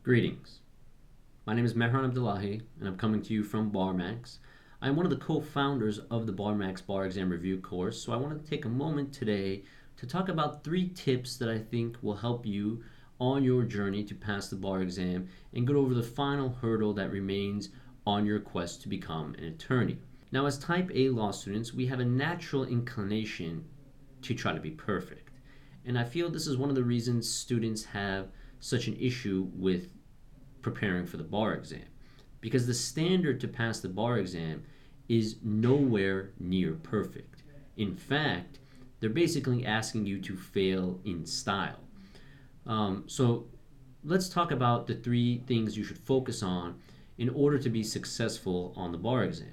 Greetings. My name is Mehran Ebadolahi, and I'm coming to you from BarMax. I'm one of the co-founders of the BarMax Bar Exam Review course, so I want to take a moment today to talk about 3 tips that I think will help you on your journey to pass the bar exam and get over the final hurdle that remains on your quest to become an attorney. Now, as Type A law students, we have a natural inclination to try to be perfect. And I feel this is one of the reasons students have such an issue with preparing for the bar exam, because the standard to pass the bar exam is nowhere near perfect. In fact, they're basically asking you to fail in style. So let's talk about the 3 things you should focus on in order to be successful on the bar exam.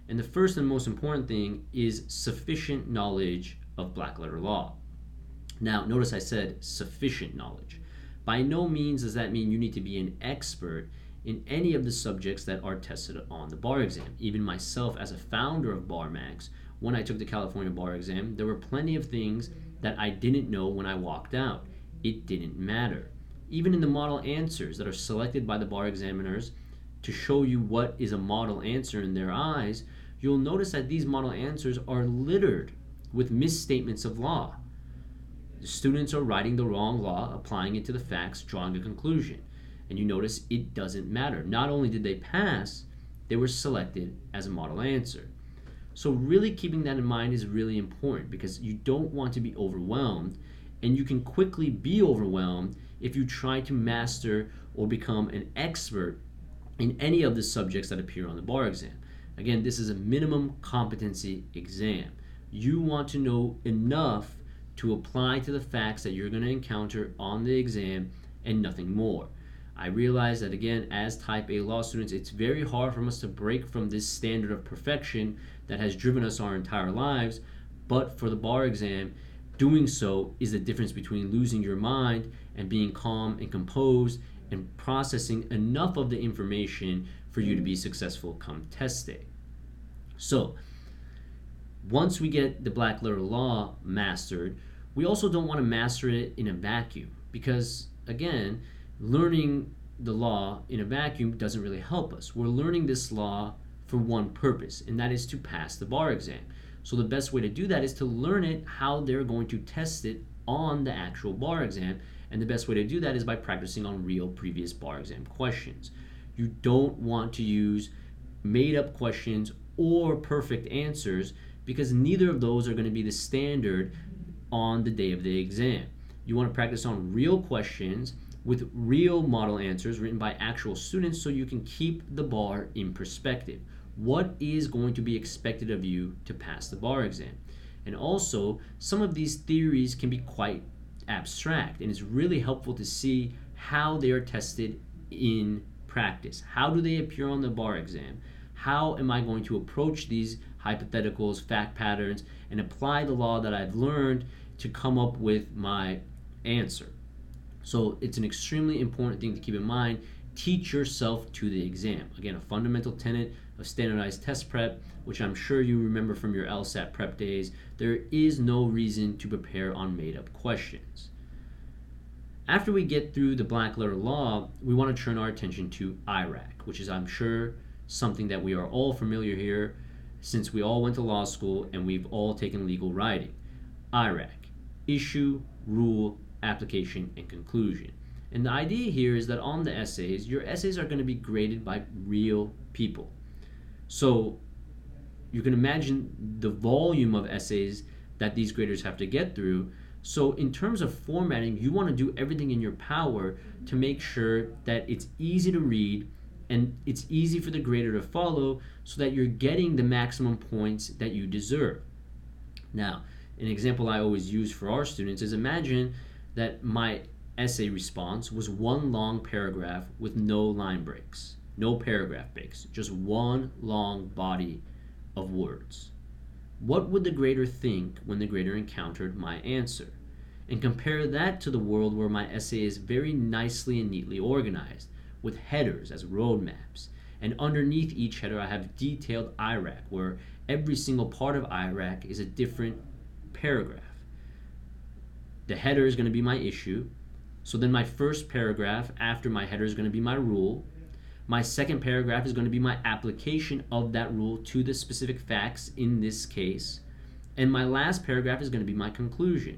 And the first and most important thing is sufficient knowledge of black letter law. Now, notice I said sufficient knowledge. By no means does that mean you need to be an expert in any of the subjects that are tested on the bar exam. Even myself, as a founder of BarMax, when I took the California bar exam, there were plenty of things that I didn't know when I walked out. It didn't matter. Even in the model answers that are selected by the bar examiners to show you what is a model answer in their eyes, you'll notice that these model answers are littered with misstatements of law. The students are writing the wrong law, applying it to the facts, drawing a conclusion. And you notice it doesn't matter. Not only did they pass, they were selected as a model answer. So really keeping that in mind is really important, because you don't want to be overwhelmed, and you can quickly be overwhelmed if you try to master or become an expert in any of the subjects that appear on the bar exam. Again, this is a minimum competency exam. You want to know enough to apply to the facts that you're going to encounter on the exam and nothing more. I realize that, again, as Type A law students, it's very hard for us to break from this standard of perfection that has driven us our entire lives, but for the bar exam, doing so is the difference between losing your mind and being calm and composed and processing enough of the information for you to be successful come test day. So, once we get the black letter law mastered, we also don't want to master it in a vacuum, because, again, learning the law in a vacuum doesn't really help us. We're learning this law for one purpose, and that is to pass the bar exam. So the best way to do that is to learn it how they're going to test it on the actual bar exam, and the best way to do that is by practicing on real previous bar exam questions. You don't want to use made-up questions or perfect answers, because neither of those are going to be the standard on the day of the exam. You want to practice on real questions with real model answers written by actual students, so you can keep the bar in perspective. What is going to be expected of you to pass the bar exam? And also, some of these theories can be quite abstract, and it's really helpful to see how they are tested in practice. How do they appear on the bar exam? How am I going to approach these hypotheticals, fact patterns, and apply the law that I've learned to come up with my answer? So it's an extremely important thing to keep in mind. Teach yourself to the exam. Again, a fundamental tenet of standardized test prep, which I'm sure you remember from your LSAT prep days. There is no reason to prepare on made-up questions. After we get through the black letter law, we want to turn our attention to IRAC, which is, I'm sure, something that we are all familiar here, since we all went to law school and we've all taken legal writing. IRAC, issue, rule, application, and conclusion. And the idea here is that on the essays, your essays are going to be graded by real people. So you can imagine the volume of essays that these graders have to get through. So in terms of formatting, you want to do everything in your power to make sure that it's easy to read and it's easy for the grader to follow, so that you're getting the maximum points that you deserve. Now, an example I always use for our students is, imagine that my essay response was one long paragraph with no line breaks, no paragraph breaks, just one long body of words. What would the grader think when the grader encountered my answer? And compare that to the world where my essay is very nicely and neatly organized, with headers as roadmaps. And underneath each header, I have detailed IRAC, where every single part of IRAC is a different paragraph. The header is going to be my issue. So then my first paragraph after my header is going to be my rule. My second paragraph is going to be my application of that rule to the specific facts in this case. And my last paragraph is going to be my conclusion.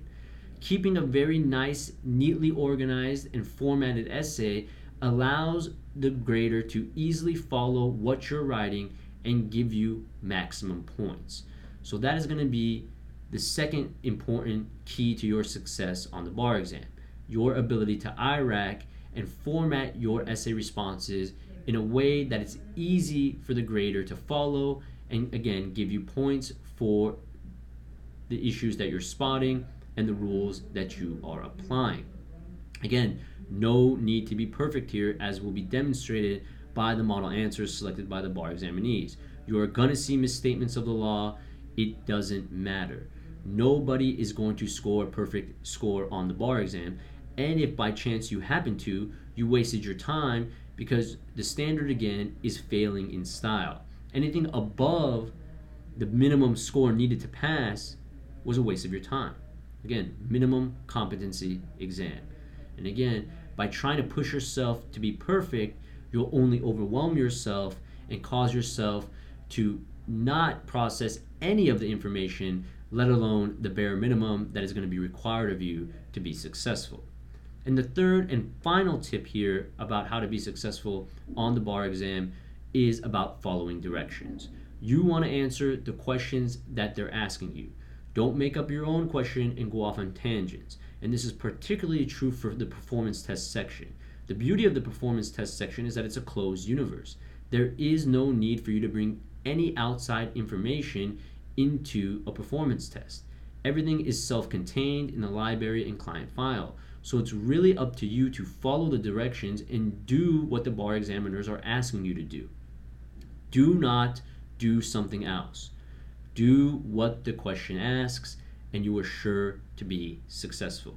Keeping a very nice, neatly organized and formatted essay allows the grader to easily follow what you're writing and give you maximum points. So that is going to be the second important key to your success on the bar exam. Your ability to IRAC and format your essay responses in a way that it's easy for the grader to follow and again give you points for the issues that you're spotting and the rules that you are applying. Again, no need to be perfect here, as will be demonstrated by the model answers selected by the bar examinees. You are going to see misstatements of the law. It doesn't matter. Nobody is going to score a perfect score on the bar exam, and if by chance you happen to, you wasted your time because the standard again is failing in style. Anything above the minimum score needed to pass was a waste of your time. Again, minimum competency exam. And again, by trying to push yourself to be perfect, you'll only overwhelm yourself and cause yourself to not process any of the information, let alone the bare minimum that is going to be required of you to be successful. And the third and final tip here about how to be successful on the bar exam is about following directions. You want to answer the questions that they're asking you. Don't make up your own question and go off on tangents. And this is particularly true for the performance test section. The beauty of the performance test section is that it's a closed universe. There is no need for you to bring any outside information into a performance test. Everything is self-contained in the library and client file. So it's really up to you to follow the directions and do what the bar examiners are asking you to do. Do not do something else. Do what the question asks, and you are sure to be successful.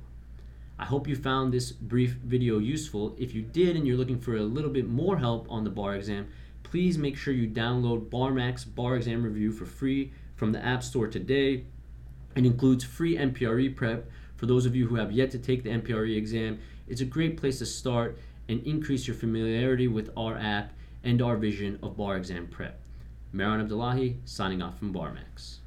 I hope you found this brief video useful. If you did and you're looking for a little bit more help on the bar exam, please make sure you download BarMax Bar Exam Review for free from the App Store today. It includes free NPRE prep for those of you who have yet to take the NPRE exam. It's a great place to start and increase your familiarity with our app and our vision of bar exam prep. Mehran Ebadolahi signing off from BarMax.